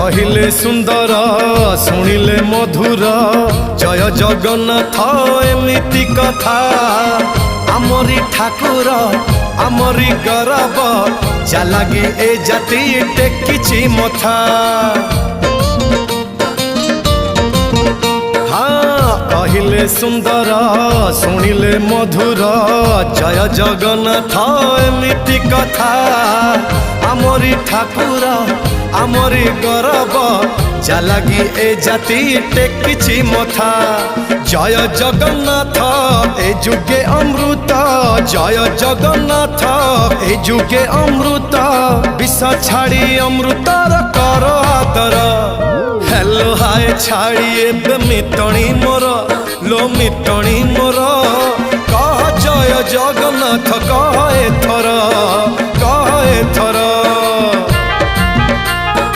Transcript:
कहिले सुंदर शुणिले मधुर जय जगन्नाथ एमिति कथा आमरी ठाकुर आमरी गौरव जालागी ए जाति टेकिछि मथा। हाँ कहिले सुंदर शुणिले मधुर जय जगन्नाथ एमिति कथा आमरी ठाकुर आमरी गौरव जालागी ए जाति टेकिछि मथा। जय जगन्नाथ ए जुगे अमृत जय जगन्नाथ ए जुगे अमृत विष छाड़ी अमृतर कर आदर। हेलो हाय छाड़ी एबे मिटणी मोर लो मिटणी मोर कह जय जगन्नाथ कह एथर।